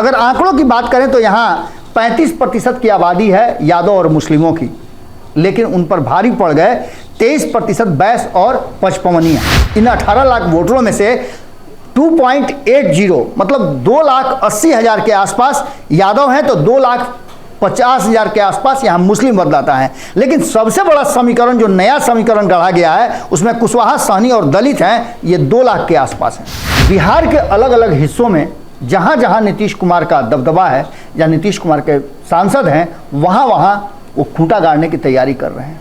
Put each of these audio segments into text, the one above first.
अगर आंकड़ों की बात करें तो यहाँ 35% की आबादी है यादव और मुस्लिमों की, लेकिन उन पर भारी पड़ गए 23% बैस और पचपमनिया। इन 18 लाख वोटरों में से 2.80 मतलब 2,80,000 के आसपास यादव हैं, तो 2,50,000 के आसपास यहाँ मुस्लिम मतदाता हैं। लेकिन सबसे बड़ा समीकरण, जो नया समीकरण गढ़ा गया है, उसमें कुशवाहा, सहनी और दलित हैं, ये 2 लाख के आसपास हैं। बिहार के अलग अलग हिस्सों में जहाँ जहाँ नीतीश कुमार का दबदबा है या नीतीश कुमार के सांसद हैं, वहाँ वहाँ वो खूंटा गाड़ने की तैयारी कर रहे हैं।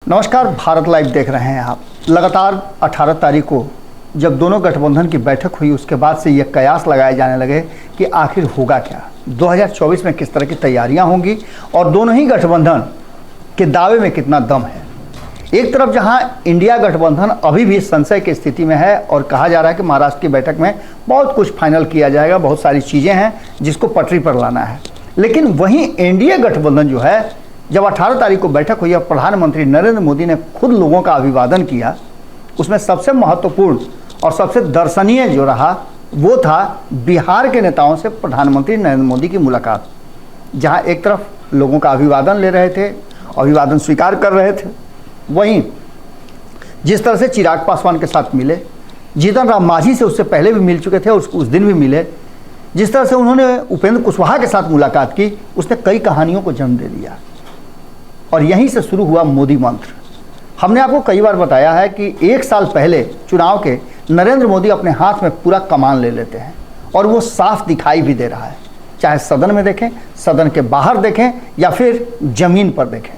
नमस्कार, भारत लाइव देख रहे हैं आप। लगातार 18 तारीख को जब दोनों गठबंधन की बैठक हुई, उसके बाद से ये कयास लगाए जाने लगे कि आखिर होगा क्या, 2024 में किस तरह की तैयारियां होंगी और दोनों ही गठबंधन के दावे में कितना दम है। एक तरफ जहां इंडिया गठबंधन अभी भी संशय की स्थिति में है और कहा जा रहा है कि महाराष्ट्र की बैठक में बहुत कुछ फाइनल किया जाएगा, बहुत सारी चीज़ें हैं जिसको पटरी पर लाना है, लेकिन वहीं एनडीए गठबंधन जो है, जब 18 तारीख को बैठक हुई और प्रधानमंत्री नरेंद्र मोदी ने खुद लोगों का अभिवादन किया, उसमें सबसे महत्वपूर्ण और सबसे दर्शनीय जो रहा वो था बिहार के नेताओं से प्रधानमंत्री नरेंद्र मोदी की मुलाकात, जहां एक तरफ लोगों का अभिवादन ले रहे थे, अभिवादन स्वीकार कर रहे थे, वहीं जिस तरह से चिराग पासवान के साथ मिले, जीतन राम मांझी से उससे पहले भी मिल चुके थे और उस दिन भी मिले, जिस तरह से उन्होंने उपेंद्र कुशवाहा के साथ मुलाकात की, उसने कई कहानियों को जन्म दे दिया। और यहीं से शुरू हुआ मोदी मंत्र। हमने आपको कई बार बताया है कि 1 साल पहले चुनाव के नरेंद्र मोदी अपने हाथ में पूरा कमान ले लेते हैं और वो साफ दिखाई भी दे रहा है, चाहे सदन में देखें, सदन के बाहर देखें या फिर जमीन पर देखें।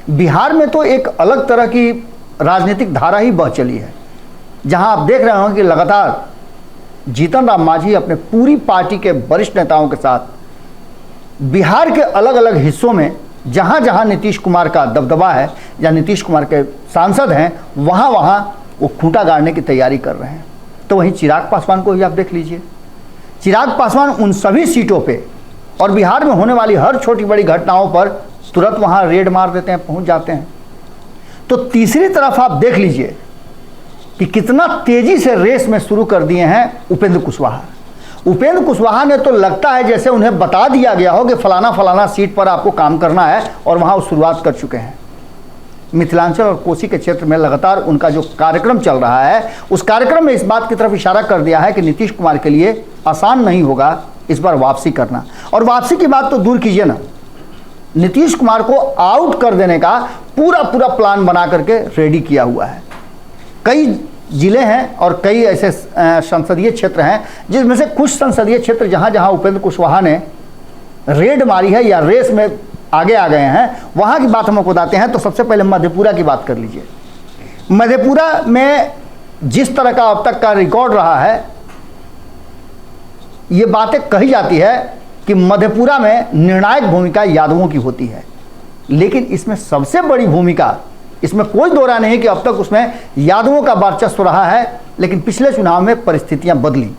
बिहार में तो एक अलग तरह की राजनीतिक धारा ही बह चली है, जहां आप देख रहे होंगे कि लगातार जीतन राम मांझी अपने पूरी पार्टी के वरिष्ठ नेताओं के साथ बिहार के अलग अलग हिस्सों में जहां जहां नीतीश कुमार का दबदबा है या नीतीश कुमार के सांसद हैं, वहां वहां वो खूंटा गाड़ने की तैयारी कर रहे हैं। तो वहीं चिराग पासवान को ही आप देख लीजिए। चिराग पासवान उन सभी सीटों पे और बिहार में होने वाली हर छोटी बड़ी घटनाओं पर तुरंत वहां रेड मार देते हैं, पहुंच जाते हैं। तो तीसरी तरफ आप देख लीजिए कि कितना तेजी से रेस में शुरू कर दिए हैं उपेंद्र कुशवाहा। उपेंद्र कुशवाहा ने तो लगता है जैसे उन्हें बता दिया गया हो कि फलाना फलाना सीट पर आपको काम करना है, और वहां वो शुरुआत कर चुके हैं। मिथिलांचल और कोसी के क्षेत्र में लगातार उनका जो कार्यक्रम चल रहा है, उस कार्यक्रम में इस बात की तरफ इशारा कर दिया है कि नीतीश कुमार के लिए आसान नहीं होगा इस बार वापसी करना। और वापसी की बात तो दूर कीजिए ना, नीतीश कुमार को आउट कर देने का पूरा प्लान बना करके रेडी किया हुआ है। कई जिले हैं और कई ऐसे संसदीय क्षेत्र हैं जिसमें से कुछ संसदीय क्षेत्र जहां जहां उपेंद्र कुशवाहा ने रेड मारी है या रेस में आगे आ गए हैं, वहां की बात हम आपको बताते हैं। तो सबसे पहले मधेपुरा की बात कर लीजिए। मधेपुरा में जिस तरह का अब तक का रिकॉर्ड रहा है, ये बातें कही जाती है कि मधेपुरा में निर्णायक भूमिका यादवों की होती है, लेकिन इसमें सबसे बड़ी भूमिका, इसमें कोई दो राय नहीं कि अब तक उसमें यादवों का वर्चस्व रहा है। लेकिन पिछले चुनाव में परिस्थितियां बदली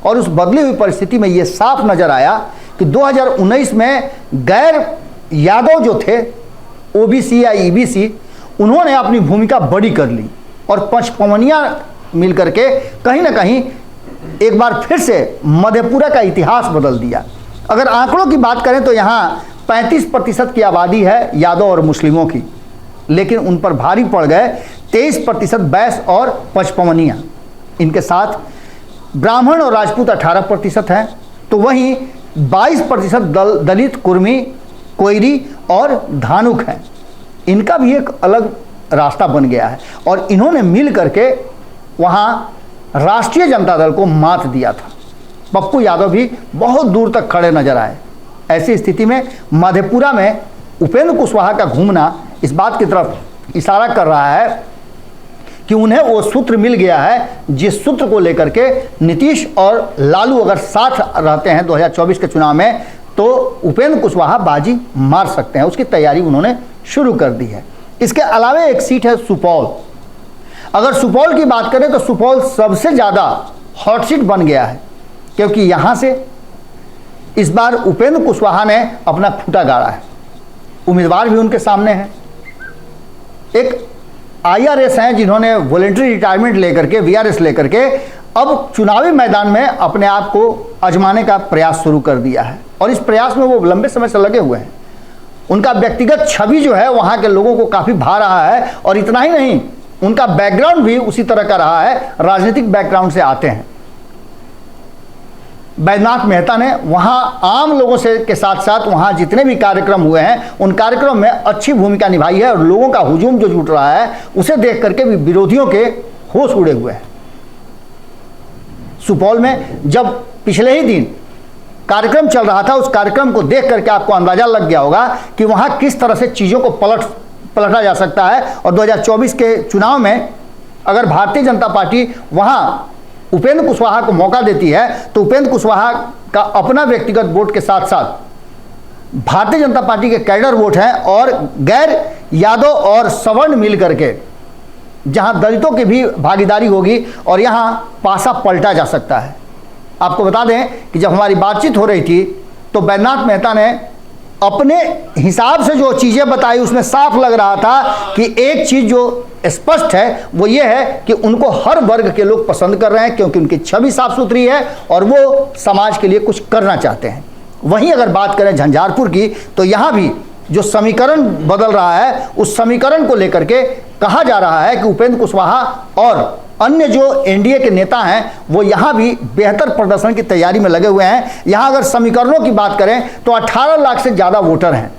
और उस बदली हुई परिस्थिति में यह साफ नजर आया कि 2019 में गैर यादव जो थे, ओबीसी या ईबीसी, उन्होंने अपनी भूमिका बड़ी कर ली और पचपमनिया मिलकर के कहीं ना कहीं एक बार फिर से मधेपुरा का इतिहास बदल दिया। अगर आंकड़ों की बात करें तो यहाँ 35% की आबादी है यादव और मुस्लिमों की, लेकिन उन पर भारी पड़ गए 23% बैस और पचपमनिया। इनके साथ ब्राह्मण और राजपूत 18% हैं, तो वहीं 22% दलित, कुर्मी, कोयरी और धानुक हैं। इनका भी एक अलग रास्ता बन गया है और इन्होंने मिल करके वहाँ राष्ट्रीय जनता दल को मात दिया था। पप्पू यादव भी बहुत दूर तक खड़े नजर आए। ऐसी स्थिति में मधेपुरा में उपेंद्र कुशवाहा का घूमना इस बात की तरफ इशारा कर रहा है कि उन्हें वो सूत्र मिल गया है जिस सूत्र को लेकर के नीतीश और लालू अगर साथ रहते हैं 2024 के चुनाव में, तो उपेंद्र कुशवाहा बाजी मार सकते हैं। उसकी तैयारी उन्होंने शुरू कर दी है। इसके अलावा एक सीट है सुपौल। अगर सुपौल की बात करें तो सुपौल सबसे ज़्यादा हॉट सीट बन गया है, क्योंकि यहाँ से इस बार उपेंद्र कुशवाहा ने अपना खूंटा गाड़ा है। उम्मीदवार भी उनके सामने हैं। एक IRS हैं जिन्होंने वॉलेंट्री रिटायरमेंट लेकर के, VRS लेकर के अब चुनावी मैदान में अपने आप को आजमाने का प्रयास शुरू कर दिया है और इस प्रयास में वो लंबे समय से लगे हुए हैं। उनका व्यक्तिगत छवि जो है वहाँ के लोगों को काफ़ी भा रहा है और इतना ही नहीं, उनका बैकग्राउंड भी उसी तरह का रहा है, राजनीतिक बैकग्राउंड से आते हैं। बैजनाथ मेहता ने वहाँ आम लोगों से के साथ साथ वहाँ जितने भी कार्यक्रम हुए हैं उन कार्यक्रम में अच्छी भूमिका निभाई है और लोगों का हुजूम जो जुट रहा है उसे देख करके भी विरोधियों के होश उड़े हुए हैं। सुपौल में जब पिछले ही दिन कार्यक्रम चल रहा था, उस कार्यक्रम को देख करके आपको अंदाजा लग गया होगा कि वहाँ किस तरह से चीज़ों को पलटा जा सकता है। और 2024 के चुनाव में अगर भारतीय जनता पार्टी वहाँ उपेंद्र कुशवाहा को मौका देती है तो उपेंद्र कुशवाहा का अपना व्यक्तिगत वोट के साथ साथ भारतीय जनता पार्टी के कैडर वोट हैं और गैर यादव और सवर्ण मिल करके जहां दलितों की भी भागीदारी होगी और यहां पासा पलटा जा सकता है। आपको बता दें कि जब हमारी बातचीत हो रही थी तो बैजनाथ मेहता ने अपने हिसाब से जो चीज़ें बताई उसमें साफ लग रहा था कि एक चीज़ जो स्पष्ट है वो ये है कि उनको हर वर्ग के लोग पसंद कर रहे हैं क्योंकि उनकी छवि साफ सुथरी है और वो समाज के लिए कुछ करना चाहते हैं। वहीं अगर बात करें झंझारपुर की तो यहाँ भी जो समीकरण बदल रहा है उस समीकरण को लेकर के कहा जा रहा है कि उपेंद्र कुशवाहा और अन्य जो एनडीए के नेता हैं वो यहाँ भी बेहतर प्रदर्शन की तैयारी में लगे हुए हैं। यहाँ अगर समीकरणों की बात करें तो 18 लाख से ज़्यादा वोटर हैं।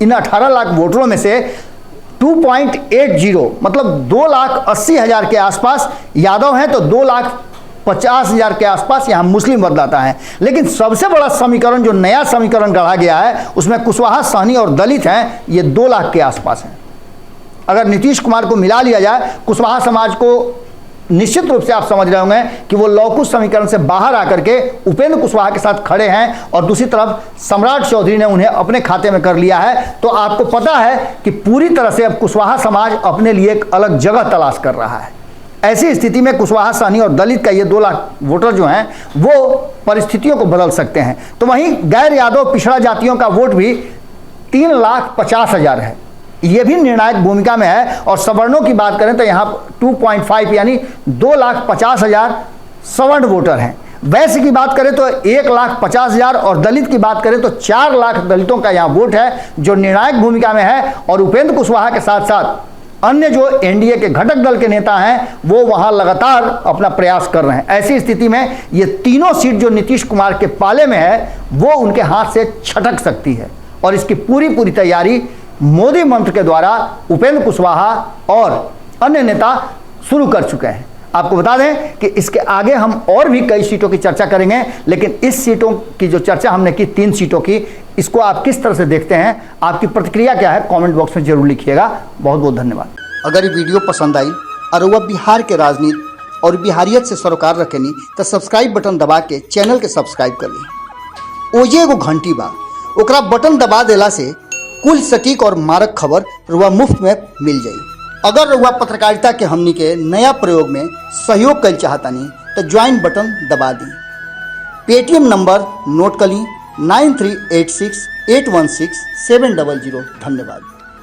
इन 18 लाख वोटरों में से 2.80 मतलब 2,80,000 के आसपास यादव हैं तो 2,50,000 के आसपास यहाँ मुस्लिम मतदाता हैं। लेकिन सबसे बड़ा समीकरण जो नया समीकरण गढ़ा गया है उसमें कुशवाहा, सहनी और दलित हैं, ये 2 लाख के आसपास हैं। अगर नीतीश कुमार को मिला लिया जाए, कुशवाहा समाज को निश्चित रूप से आप समझ रहे होंगे कि वो लौकुश समीकरण से बाहर आकर के उपेंद्र कुशवाहा के साथ खड़े हैं और दूसरी तरफ सम्राट चौधरी ने उन्हें अपने खाते में कर लिया है। तो आपको पता है कि पूरी तरह से अब कुशवाहा समाज अपने लिए एक अलग जगह तलाश कर रहा है। ऐसी स्थिति में कुशवाहा, सहनी और दलित का ये 2 लाख वोटर जो हैं वो परिस्थितियों को बदल सकते हैं। तो वहीं गैर यादव पिछड़ा जातियों का वोट भी 3,50,000 है, ये भी निर्णायक भूमिका में है। और सवर्णों की बात करें तो यहाँ 2.5 यानी 2,50,000 सवर्ण वोटर हैं। वैश्य की बात करें तो 1,50,000 और दलित की बात करें तो 4 लाख दलितों का यहाँ वोट है जो निर्णायक भूमिका में है। और उपेंद्र कुशवाहा के साथ साथ अन्य जो एनडीए के घटक दल के नेता हैं वो वहाँ लगातार अपना प्रयास कर रहे हैं। ऐसी स्थिति में ये तीनों सीट जो नीतीश कुमार के पाले में है वो उनके हाथ से छटक सकती है और इसकी पूरी तैयारी मोदी मंत्र के द्वारा उपेंद्र कुशवाहा और अन्य नेता शुरू कर चुके हैं। आपको बता दें कि इसके आगे हम और भी कई सीटों की चर्चा करेंगे, लेकिन इस सीटों की जो चर्चा हमने की 3 सीटों की, इसको आप किस तरह से देखते हैं, आपकी प्रतिक्रिया क्या है, कमेंट बॉक्स में जरूर लिखिएगा। बहुत बहुत धन्यवाद। अगर ये वीडियो पसंद आई और वह बिहार के राजनीति और बिहारियत से सरोकार रखेनी तो सब्सक्राइब बटन दबा के चैनल के सब्सक्राइब कर ली। ओजे एगो घंटी बा, ओकरा बटन दबा देला से कुल सटीक और मारक खबर रुआ मुफ्त में मिल जाई। अगर रुआ पत्रकारिता के हमनी के नया प्रयोग में सहयोग कर चाहतानी तो ज्वाइन बटन दबा दी। पेटीएम नंबर नोट कर ली 9386816700। धन्यवाद।